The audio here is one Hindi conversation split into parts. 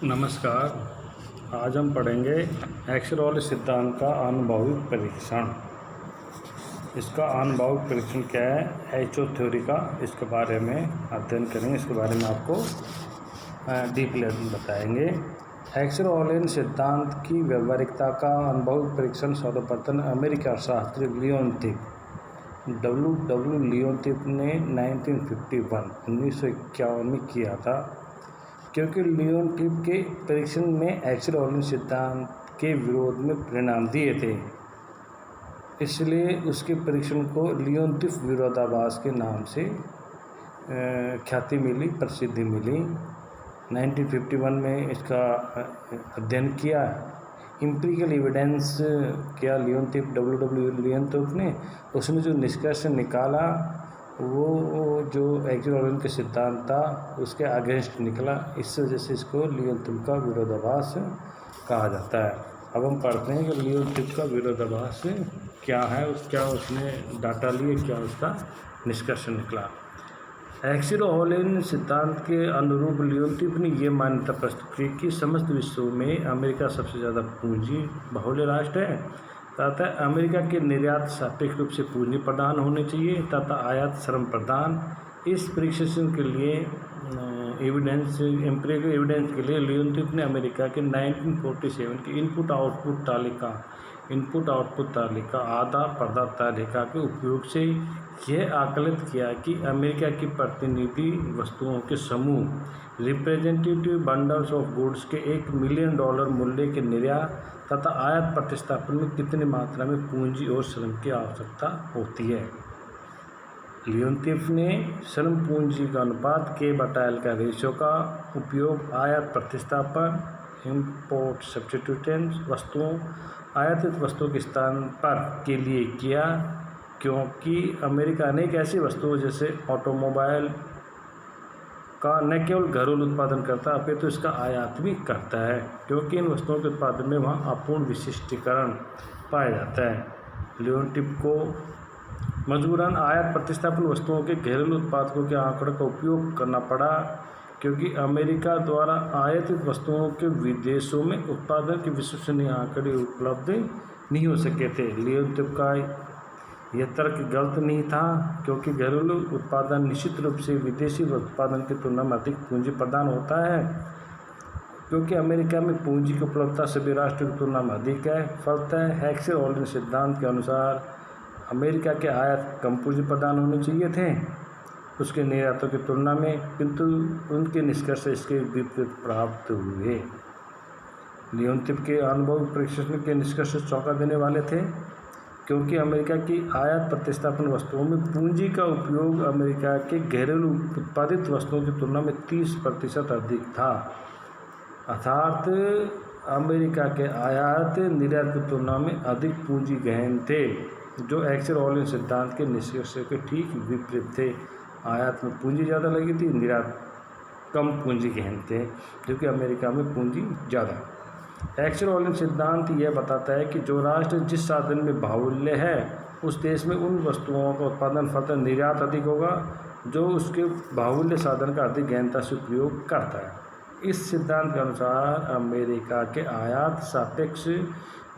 नमस्कार। आज हम पढ़ेंगे एक्सरॉल सिद्धांत का अनुभवक परीक्षण। इसका अनुभवक परीक्षण क्या है, एचओ थ्योरी का, इसके बारे में अध्ययन करेंगे। इसके बारे में आपको डीपली बताएंगे। एक्सरॉल सिद्धांत की व्यावहारिकता का अनुभवक परीक्षण सर्वप्रथम अमेरिकी अर्थशास्त्री डब्ल्यू लियोनथिफ ने 1951 में किया था। क्योंकि लियोनथिफ के परीक्षण में एक्सरॉल सिद्धांत के विरोध में परिणाम दिए थे, इसलिए उसके परीक्षण को लियोनथिफ विरोधाभास के नाम से ख्याति मिली, प्रसिद्धि मिली। 1951 में इसका अध्ययन किया, एम्पिरिकल एविडेंस किया डब्ल्यू लियोनथिफ ने। उसने जो निष्कर्ष निकाला वो जो एक्सरॉल के सिद्धांत था उसके अगेंस्ट निकला। इस वजह से इसको लियोनथिफ का विरोधाभास कहा जाता है। अब हम पढ़ते हैं कि लियोनथिफ का विरोधाभास क्या है, क्या उसने डाटा लिए, क्या उसका निष्कर्ष निकला। एक्सरॉल सिद्धांत के अनुरूप लियोनथिफ ने यह मान्यता प्रस्तुत की कि समस्त विश्व में अमेरिका सबसे ज़्यादा पूंजी बाहुल्य राष्ट्र है तथा अमेरिका के निर्यात सापेक्ष रूप से पूंजी प्रदान होने चाहिए तथा आयात श्रम प्रदान। इस परीक्षण के लिए एम्पिरिकल एविडेंस के लिए लियोनथिफ ने अमेरिका के 1947 की इनपुट आउटपुट तालिका आदान प्रदान तालिका के उपयोग से यह आकलित किया कि अमेरिका की प्रतिनिधि वस्तुओं के समूह रिप्रेजेंटेटिव बंडल्स ऑफ गुड्स के $1 मिलियन मूल्य के निर्यात तथा आयात प्रतिस्थापन में कितनी मात्रा में पूंजी और श्रम की आवश्यकता होती है। लियोनथिफ ने श्रम पूंजी का अनुपात K/L का रेशियो का उपयोग आयात प्रतिस्थापन इम्पोर्ट सब्स्टिट्यूटेंस वस्तुओं आयातित वस्तुओं के स्थान पर के लिए किया, क्योंकि अमेरिका अनेक ऐसी वस्तुओं जैसे ऑटोमोबाइल का न केवल घरेलू उत्पादन करता है अपितु इसका आयात भी करता है, क्योंकि इन वस्तुओं के उत्पादन में वहाँ अपूर्ण विशिष्टीकरण पाया जाता है। लियोनथिफ को मजबूरन आयात प्रतिस्थापन वस्तुओं के घरेलू उत्पादकों के आंकड़ों का उपयोग करना पड़ा, क्योंकि अमेरिका द्वारा आयातित वस्तुओं के विदेशों में उत्पादन के विश्वसनीय आंकड़े उपलब्ध नहीं हो सके थे। लियोनथिफ का यह तर्क गलत नहीं था, क्योंकि घरेलू उत्पादन निश्चित रूप से विदेशी उत्पादन की तुलना में अधिक पूंजी प्रदान होता है, क्योंकि अमेरिका में पूंजी की उपलब्धता सभी राष्ट्रों की तुलना में अधिक है। फलतः एक्सरॉल सिद्धांत के अनुसार अमेरिका के आयात कम पूंजी प्रदान होने चाहिए थे उसके निर्यातों की तुलना में, किंतु उनके निष्कर्ष इसके विपरीत प्राप्त हुए। लियोनथिफ के अनुभव परीक्षण के निष्कर्ष चौंका देने वाले थे, क्योंकि अमेरिका की आयात प्रतिस्थापन वस्तुओं में पूंजी का उपयोग अमेरिका के घरेलू उत्पादित वस्तुओं की तुलना में 30% अधिक था। अर्थात अमेरिका के आयात निर्यात की तुलना में अधिक पूंजी गहन थे, जो एक्सरॉल सिद्धांत के निष्कर्ष के ठीक विपरीत थे। आयात में पूंजी ज़्यादा लगी थी, निर्यात कम पूंजी गहन थे, क्योंकि अमेरिका में पूंजी ज़्यादा। एक्सरॉल सिद्धांत यह बताता है कि जो राष्ट्र जिस साधन में बाहुल्य है उस देश में उन वस्तुओं का उत्पादन फलतः निर्यात अधिक होगा जो उसके बाहुल्य साधन का अधिक गहनता से उपयोग करता है। इस सिद्धांत के अनुसार अमेरिका के आयात सापेक्ष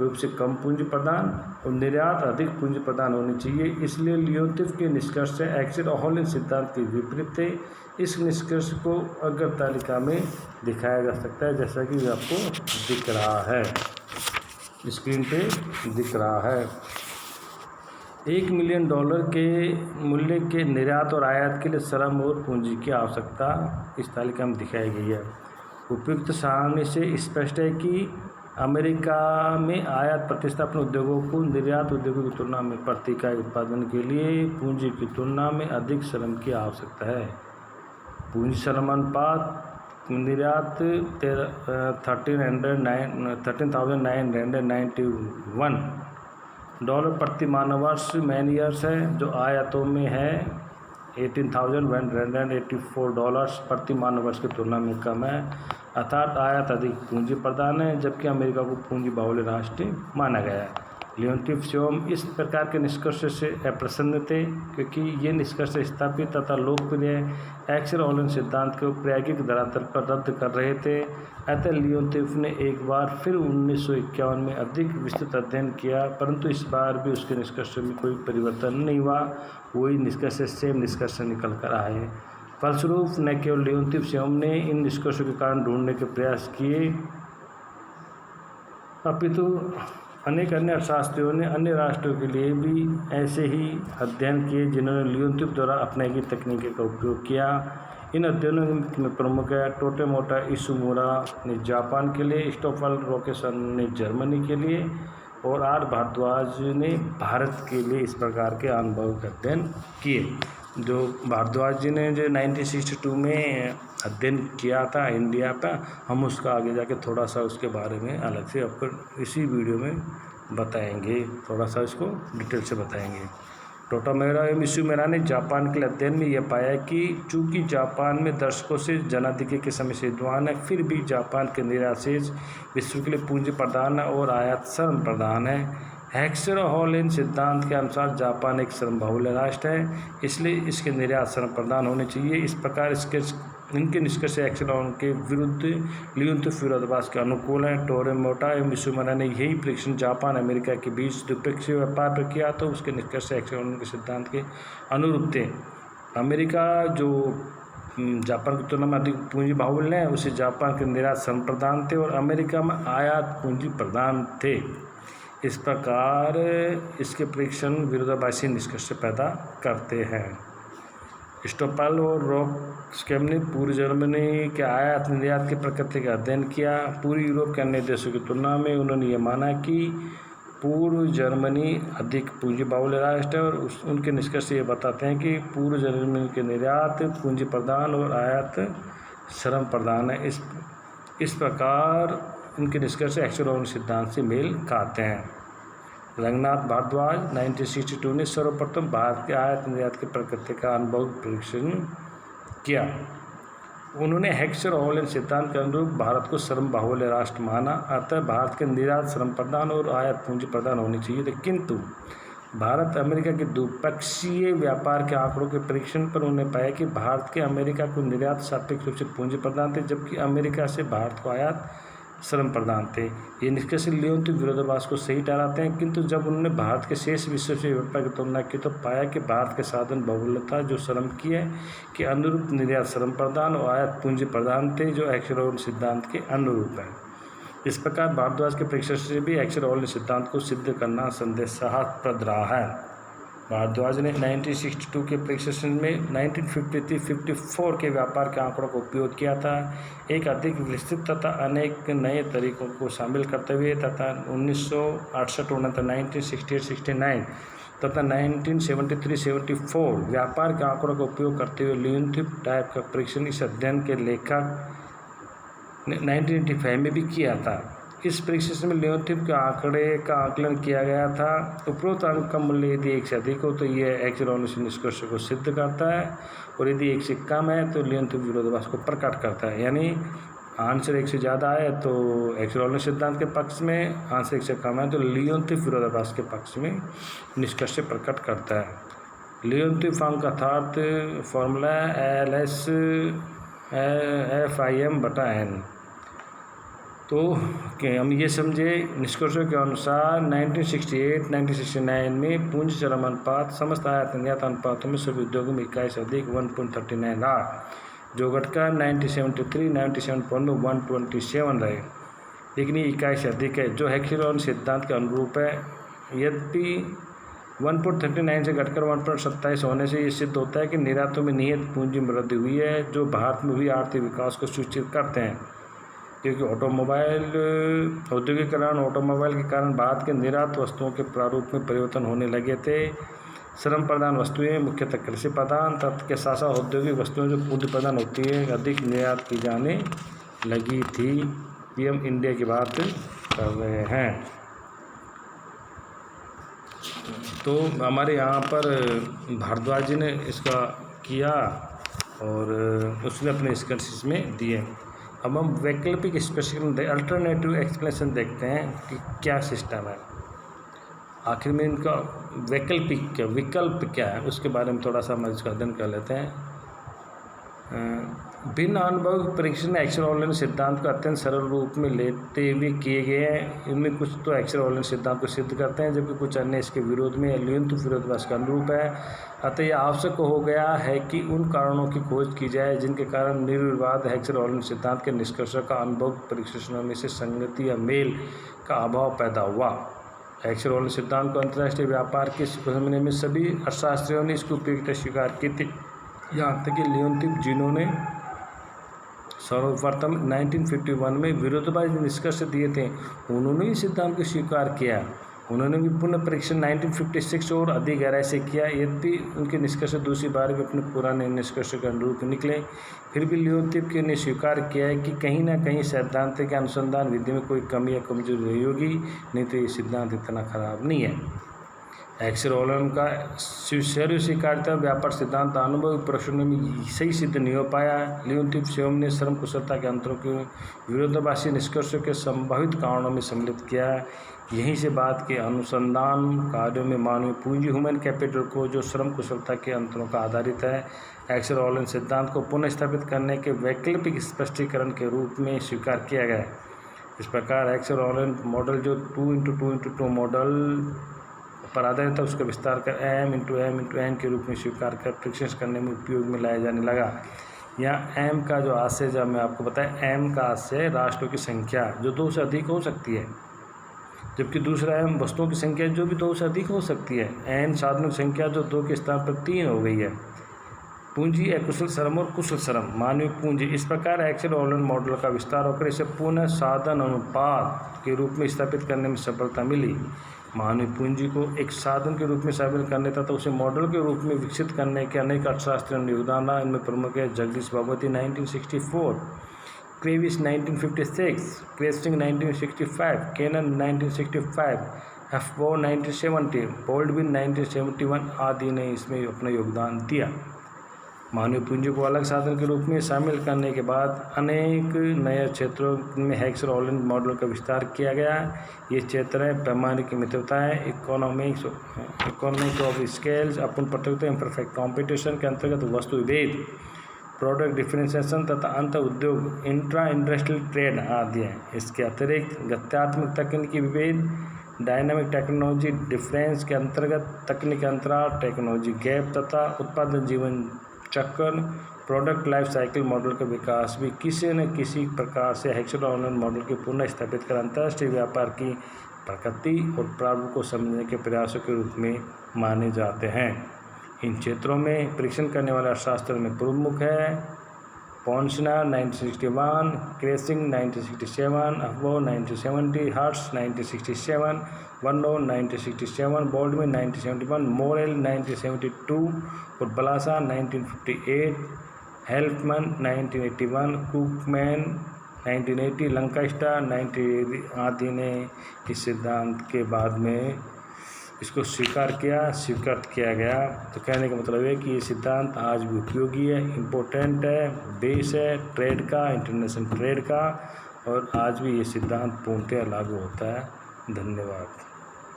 रूप से कम पूंजी प्रदान और निर्यात अधिक पूंजी प्रदान होनी चाहिए। इसलिए लियोनथिफ के निष्कर्ष एक्सरॉल सिद्धांत के विपरीत थे। इस निष्कर्ष को अग्र तालिका में दिखाया जा सकता है, जैसा कि आपको दिख रहा है, स्क्रीन पे दिख रहा है। $1 मिलियन के मूल्य के निर्यात और आयात के लिए श्रम और पूंजी की आवश्यकता इस तालिका में दिखाई गई है। उपयुक्त सारणी से स्पष्ट है कि अमेरिका में आयात प्रतिस्थापन उद्योगों को निर्यात उद्योगों की तुलना में प्रति इकाई उत्पादन के लिए पूंजी की तुलना में अधिक श्रम की आवश्यकता है। पूंजी श्रम अनुपात निर्यात $13,991 प्रति मानव वर्ष मैन ईयर्स है, जो आयातों में है $18,184 प्रति मानव वर्ष की तुलना में कम है। अर्थात आयात अधिक पूंजी प्रदान है, जबकि अमेरिका को पूंजी बाहुल्य राष्ट्र माना गया है। लियोन्टिफ स्वयं इस प्रकार के निष्कर्ष से अप्रसन्न थे क्योंकि ये निष्कर्ष स्थापित तथा लोकप्रिय एक्सर-ऑलन सिद्धांत को प्रायोगिक धरातल पर रद्द कर रहे थे। अतः लियोन्टिफ ने एक बार फिर 1951 में अधिक विस्तृत अध्ययन किया, परंतु इस बार भी उसके निष्कर्ष में कोई परिवर्तन नहीं हुआ। वही निष्कर्ष सेम निष्कर्ष निकल कर आए। फलस्वरूप न केवल लियोन्टिफ स्वयं ने इन निष्कर्षों के कारण ढूंढने के प्रयास किए, अपितु अनेक अन्य अर्थशास्त्रियों ने अन्य राष्ट्रों के लिए भी ऐसे ही अध्ययन किए जिन्होंने लियोन्टिफ द्वारा अपनाई गई तकनीकों का उपयोग किया। इन अध्ययनों में प्रमुख है टोटेमोटा इशुमुरा ने जापान के लिए, स्टोफल रोकेसन ने जर्मनी के लिए और आर भारद्वाज ने भारत के लिए इस प्रकार के अनुभव का अध्ययन किए। जो भारद्वाज जी ने जो 1962 में अध्ययन किया था इंडिया पर, हम उसका आगे जाके थोड़ा सा उसके बारे में अलग से आपको इसी वीडियो में बताएंगे, थोड़ा सा इसको डिटेल से बताएंगे। टोटामेरा एवं इशुमुरा ने जापान के अध्ययन में यह पाया कि चूंकि जापान में दशकों से जनाधिक्य के समय से विद्वान है, फिर भी जापान के निराशेष विश्व के लिए पूंजी प्रदान और आयात श्रम प्रदान है। एक्सर-ऑलन सिद्धांत के अनुसार जापान एक श्रम बहुल राष्ट्र है, इसलिए इसके निर्यात श्रम प्रदान होने चाहिए। इस प्रकार इनके निष्कर्ष एक्सर-ऑलन के विरुद्ध लियोन्टिफ विरोधाभास के अनुकूल हैं। टोरेमोटा एवं इशुमुरा ने यही परीक्षण जापान अमेरिका के बीच द्विपक्षीय व्यापार पर किया, तो उसके निष्कर्ष एक्सर-ऑलन के सिद्धांत के अनुरूप थे। अमेरिका जो जापान की तुलना में अधिक पूंजी बाहुल्य है, उसे जापान के निर्यात श्रम प्रदान थे और अमेरिका में आयात पूंजी प्रदान थे। इस प्रकार इसके परीक्षण विरोधाभासी निष्कर्ष पैदा करते हैं। स्टोफल और रोक्सकेम ने पूर्व जर्मनी के आयात निर्यात की प्रकृति का अध्ययन किया। पूर्वी यूरोप के अन्य देशों की तुलना में उन्होंने ये माना कि पूर्व जर्मनी अधिक पूंजी बाहुल्य राष्ट्र है और उनके निष्कर्ष ये बताते हैं कि पूर्व जर्मनी के निर्यात पूंजी प्रदान और आयात श्रम प्रदान है। इस प्रकार इनके निष्कर्ष एक्सर-ऑलन सिद्धांत से मेल खाते हैं। रंगनाथ भारद्वाज 1962 ने सर्वप्रथम भारत के आयात निर्यात की प्रकृति का अनुभव परीक्षण किया। उन्होंने एक्सर-ऑलन सिद्धांत के अनुरूप भारत को श्रम बाहुल्य राष्ट्र माना, अतः भारत के निर्यात श्रम प्रदान और आयात पूंजी प्रदान होनी चाहिए थे। किंतु भारत अमेरिका के द्विपक्षीय व्यापार के आंकड़ों के परीक्षण पर उन्होंने पाया कि भारत के अमेरिका को निर्यात सापेक्ष रूप से पूंजी प्रदान थे, जबकि अमेरिका से भारत को आयात श्रम प्रदान थे। ये निष्कर्ष लियोन्टिफ विरोधाभास को सही ठहराते हैं, किंतु जब उन्होंने भारत के शेष विश्व से व्यापार की तुलना की तो पाया कि भारत के साधन बहुलता जो श्रम की है कि अनुरूप निर्यात श्रम प्रदान और आयात पूंजी प्रदान थे, जो एक्सर-ऑलन सिद्धांत के अनुरूप है। इस प्रकार भारद्वाज के परीक्षण से भी एक्सर-ऑलन सिद्धांत को सिद्ध करना संदेहास्पद रहा है। भारद्वाज ने 1962 के परीक्षण में 1953-54 के व्यापार के आंकड़ों का उपयोग किया था, एक अधिक विस्तृत तथा अनेक नए तरीकों को शामिल करते हुए, तथा 1968-69, 1968-69 तथा 1973-74 व्यापार के आंकड़ों का उपयोग करते हुए लियोन्टिफ टाइप का परीक्षण इस अध्ययन के लेखक ने 1985 में भी किया था। इस परीक्षण में लियोन्टिफ के आंकड़े का आकलन किया गया था। उपरोक्त अंक का मूल्य यदि 1 से अधिक हो तो यह एक्सर-ऑलन निष्कर्ष को सिद्ध करता है, और यदि 1 से कम है तो लियोन्टिफ विरोधाभास को प्रकट करता है। यानी आंसर 1 से ज़्यादा है तो एक्सर-ऑलन सिद्धांत के पक्ष में, आंसर 1 से कम है तो लियोन्टिफ विरोधाभास के पक्ष में निष्कर्ष प्रकट करता है। लियोन्टिफ अंक का अर्थात फॉर्मूला LS FIM/N। तो हम ये समझे निष्कर्षों के अनुसार 1968-1969 में पूंजी चरम अनुपात समस्त आयात निर्यात अनुपातों में सभी उद्योगों में इकाई से अधिक 1.39 रहा, जो घटकर 1973-97 में 127 रहे, लेकिन ये इकाई से अधिक है जो एक्सर-ऑलन सिद्धांत के अनुरूप है। यद्यपि 1.39 से घटकर 1.27 होने से ये सिद्ध होता है कि निर्यातों में निहित पूंजी में वृद्धि हुई है, जो भारत में हुई आर्थिक विकास को सूचित करते हैं, क्योंकि औद्योगिकरण ऑटोमोबाइल के कारण भारत के निर्यात वस्तुओं के प्रारूप में परिवर्तन होने लगे थे। श्रम प्रधान वस्तुएं मुख्यतः कृषि प्रधान तत्व के साथ साथ औद्योगिक वस्तुएं जो पूंजी प्रधान होती है अधिक निर्यात की जाने लगी थी। ये हम इंडिया की बात कर रहे हैं। तो हमारे यहाँ पर भारद्वाज जी ने इसका किया और उसने अपने निष्कर्ष में दिए। अब हम वैकल्पिक स्पेसिफिकेशन अल्टरनेटिव एक्सप्लेनेशन देखते हैं कि क्या सिस्टम है। आखिर में इनका विकल्प क्या है उसके बारे में थोड़ा सा हम इसका अध्ययन कर लेते हैं। भिन्न अनुभव परीक्षण एक्सट्राऑर्डिनरी सिद्धांत को अत्यंत सरल रूप में लेते हुए किए गए हैं। इनमें कुछ तो एक्सट्राऑर्डिनरी सिद्धांत को सिद्ध करते हैं, जबकि कुछ अन्य इसके विरोध में लियोनोव विरोधाभास का अनुरूप है। अतः यह आवश्यक हो गया है कि उन कारणों की खोज की जाए जिनके कारण निर्विवाद एक्सट्राऑर्डिनरी सिद्धांत के निष्कर्ष का अनुभव परीक्षणों में से संगति या मेल का अभाव पैदा हुआ। एक्सट्राऑर्डिनरी सिद्धांत को अंतर्राष्ट्रीय व्यापार के समझने में सभी अर्थशास्त्रियों ने इसकी उपयोगिता स्वीकार की थी, यहाँ तक कि लियोनोव जिन्होंने सर्वप्रथम 1951 में विरोधाभासी निष्कर्ष दिए थे, उन्होंने इस सिद्धांत को स्वीकार किया। उन्होंने भी पुनः परीक्षण 1956 और अधिक गहराई से किया, यद्यपि उनके निष्कर्ष दूसरी बार भी अपने पुराने निष्कर्ष के अनुरूप निकले। फिर भी लियोनोव ने स्वीकार किया है कि कहीं ना कहीं सैद्धांतिक अनुसंधान विधि में कोई कमी या कमजोरी रही होगी, नहीं तो ये सिद्धांत इतना खराब नहीं है। एक्सट्राऑर्डिनरी का सर्व स्वीकार्यता व्यापार सिद्धांत अनुभव प्रश्नों में सही सिद्ध नहीं हो पाया। लियोनोव स्वयं ने श्रम कुशलता के अंतरों के विरोधाभासी निष्कर्षों के संभावित कारणों में सम्मिलित किया। यहीं से बात के अनुसंधान कार्यों में मानवीय पूंजी ह्यूमन कैपिटल को जो श्रम कुशलता के अंतरों का आधारित है, एक्सट्राऑर्डिनरी सिद्धांत को पुनः स्थापित करने के वैकल्पिक स्पष्टीकरण के रूप में स्वीकार किया गया। इस प्रकार एक्सट्राऑर्डिनरी मॉडल जो 2x2x2 मॉडल पर आधारित था, उसका विस्तार कर m×m×n के रूप में स्वीकार कर परीक्षण करने में उपयोग में लाया जाने लगा। यहाँ m का जो आशय, जब मैं आपको बताया, m का आशय राष्ट्रों की संख्या जो 2 से अधिक हो सकती है, जबकि दूसरा m वस्तुओं की संख्या जो भी 2 से अधिक हो सकती है। n साधनों की संख्या जो 2 के स्थान पर 3 हो गई है। पूंजी अकुशल श्रम और कुशल श्रम, मानवीय पूंजी। इस प्रकार एक्सट्राऑर्डिनरी मॉडल का विस्तार होकर इसे पुनः साधन अनुपात के रूप में स्थापित करने में सफलता मिली। मानवीय पूंजी को एक साधन के रूप में शामिल करने तथा उसे मॉडल के रूप में विकसित करने के अनेक अर्थशास्त्रियों ने योगदान रहा। इनमें प्रमुख है जगदीश बावती 1964, क्रेविस 1956, क्रेस्टिंग 1965, केनन 1965, हफबॉ 1970, बोल्डविन 1971 आदि ने इसमें अपना योगदान दिया। मानवीय पूंजी को अलग साधन के रूप में शामिल करने के बाद अनेक नए क्षेत्रों में एक्सट्राऑर्डिनरी मॉडल का विस्तार किया गया। ये क्षेत्र है पैमाने की मित्रता है, इकोनॉमिक्स ऑफ स्केल्स, अपूर्ण प्रतियोगिता, इम्परफेक्ट कॉम्पिटिशन के अंतर्गत वस्तु विभेद, प्रोडक्ट डिफरेंशिएशन तथा अंतर उद्योग, इंट्रा इंडस्ट्रियल ट्रेड आदि है। इसके अतिरिक्त गत्यात्मक तकनीकी विभेद, डायनामिक टेक्नोलॉजी डिफरेंस के अंतर्गत तकनीक अंतराल, टेक्नोलॉजी गैप तथा उत्पादन जीवन चक्र, प्रोडक्ट लाइफ साइकिल मॉडल का विकास भी किसी न किसी प्रकार से एक्सट्राऑर्डिनरी मॉडल के पुनः स्थापित कर अंतर्राष्ट्रीय व्यापार की प्रकृति और प्रारूप को समझने के प्रयासों के रूप में माने जाते हैं। इन क्षेत्रों में परीक्षण करने वाले अर्थशास्त्र में प्रमुख है पॉन्सनर 1961, क्रेसिंग 1967, हफबॉ 1970, हर्ट्स 1967, वनडो 1967, बोल्डविन 1971, मोरेल 1972 और बलासा 1958, हेल्फमन 1981, कुकमैन 1980, लंकास्टर 1980 आदि ने इस सिद्धांत के बाद में इसको स्वीकृत किया गया। तो कहने का मतलब है कि ये सिद्धांत आज भी उपयोगी है, इम्पोर्टेंट है, बेस है ट्रेड का, इंटरनेशनल ट्रेड का, और आज भी ये सिद्धांत पूर्णतः लागू होता है। धन्यवाद।